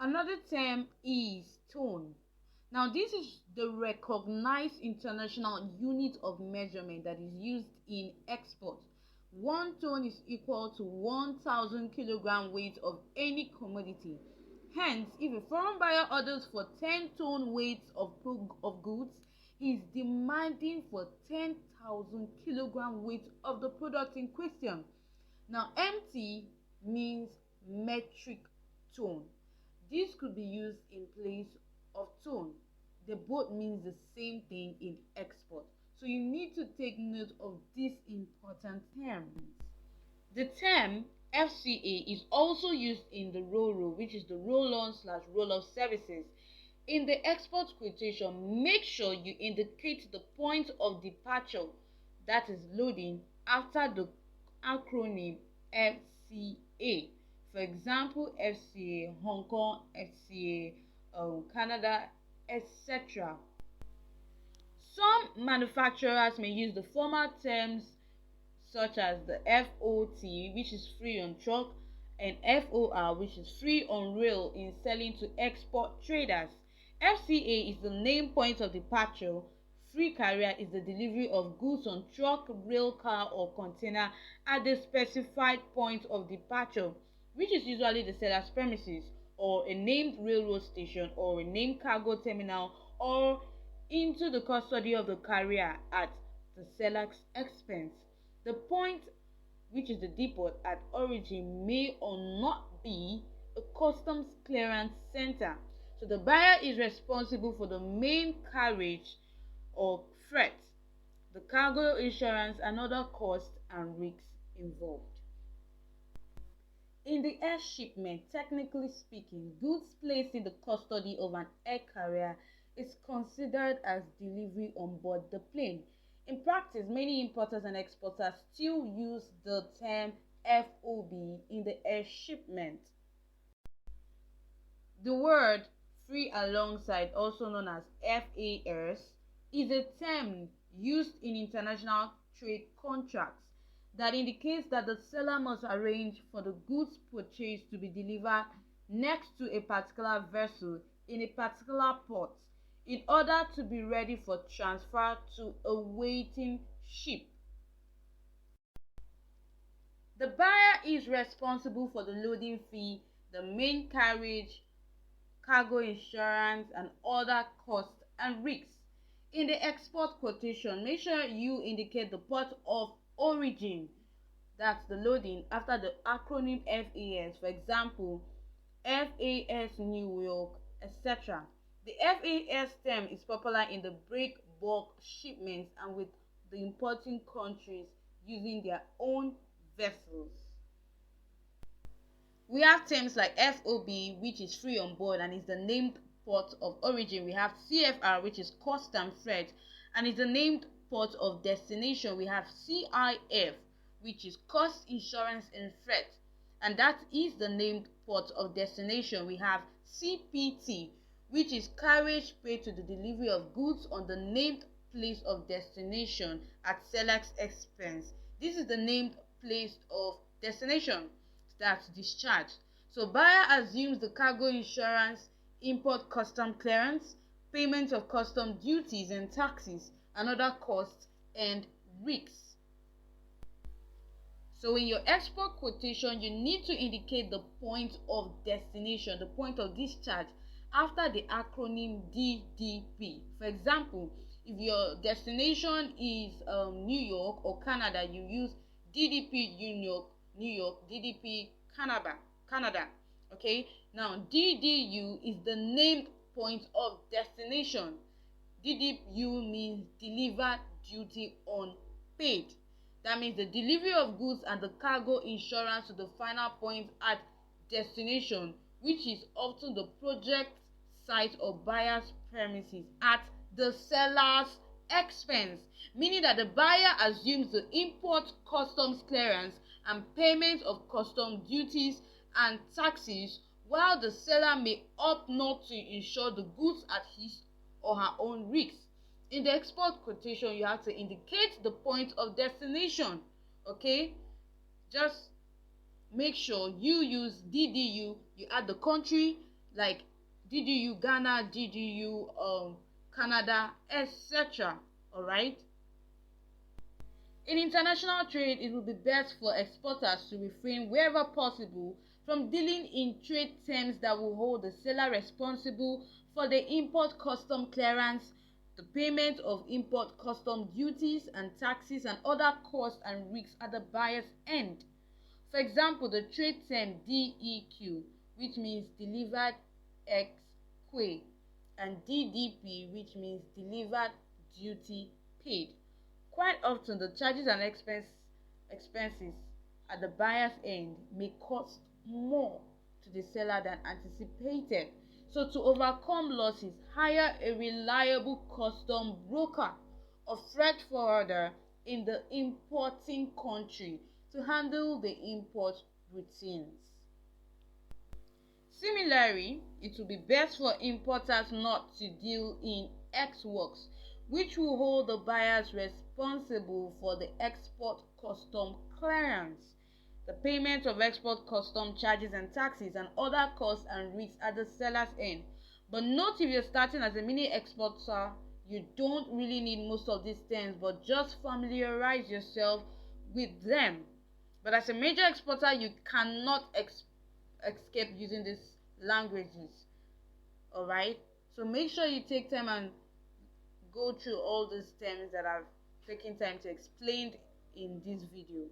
Another term is tone. Now, this is the recognized international unit of measurement that is used in export. One ton is equal to 1,000 kilogram weight of any commodity. Hence, if a foreign buyer orders for 10-ton weights of goods, he is demanding for 10,000 kilogram weight of the product in question. Now, MT means metric ton. This could be used in place of ton. They both means the same thing in export. So you need to take note of these important terms. The term FCA is also used in the RoRo, which is the roll-on/roll-off services. In the export quotation, make sure you indicate the point of departure, that is loading, after the acronym FCA. For example, FCA Hong Kong, FCA Canada, etc. Some manufacturers may use the formal terms such as the FOT, which is free on truck, and FOR, which is free on rail, in selling to export traders. FCA is the name point of departure. Free carrier is the delivery of goods on truck, rail car, or container at the specified point of departure, which is usually the seller's premises, or a named railroad station, or a named cargo terminal, or into the custody of the carrier at the seller's expense. The point, which is the depot at origin, may or not be a customs clearance center. So the buyer is responsible for the main carriage or freight, the cargo insurance, and other costs and risks involved. In the air shipment, technically speaking, goods placed in the custody of an air carrier is considered as delivery on board the plane. In practice, many importers and exporters still use the term FOB in the air shipment. The word free alongside, also known as FAS, is a term used in international trade contracts that indicates that the seller must arrange for the goods purchased to be delivered next to a particular vessel in a particular port in order to be ready for transfer to a waiting ship. The buyer is responsible for the loading fee, the main carriage, cargo insurance, and other costs and risks. In the export quotation, make sure you indicate the port of origin, that's the loading, after the acronym FAS. For example, FAS New York, etc. The FAS term is popular in the break bulk shipments and with the importing countries using their own vessels. We have terms like FOB, which is free on board and is the named port of origin. We have CFR, which is cost and freight, and is the named port of destination. We have CIF, which is cost, insurance, and freight, and that is the named port of destination. We have CPT, which is carriage paid to the delivery of goods on the named place of destination at seller's expense. This is the named place of destination, that's discharge. So buyer assumes the cargo insurance, import custom clearance, payment of custom duties and taxes, and other costs and risks. So in your export quotation, you need to indicate the point of destination, the point of discharge, after the acronym DDP. For example, if your destination is New York or Canada, you use DDP New York, DDP Canada. Okay, now DDU is the named point of destination. DDU means delivered duty unpaid. That means the delivery of goods and the cargo insurance to the final point at destination, which is often the project site or buyer's premises at the seller's expense, meaning that the buyer assumes the import customs clearance and payment of custom duties and taxes, while the seller may opt not to insure the goods at his or her own risk. In the export quotation, you have to indicate the point of destination. Okay, just make sure you use DDU, you add the country, like DDU Ghana, DDU Canada, etc. All right. In international trade, it will be best for exporters to refrain wherever possible from dealing in trade terms that will hold the seller responsible for the import custom clearance, the payment of import custom duties and taxes, and other costs and risks at the buyer's end. For example, the trade term DEQ, which means delivered ex quay, and DDP, which means delivered duty paid. Quite often, the charges and expenses at the buyer's end may cost more to the seller than anticipated. So, to overcome losses, hire a reliable custom broker or freight forwarder in the importing country to handle the import routines. Similarly, it will be best for importers not to deal in ex works, which will hold the buyers responsible for the export custom clearance, the payment of export custom charges and taxes, and other costs and risks at the seller's end. But note, if you're starting as a mini exporter, you don't really need most of these terms, but just familiarize yourself with them. But as a major exporter, you cannot escape using these languages. All right, so make sure you take time and go through all these terms that I've taken time to explain in this video.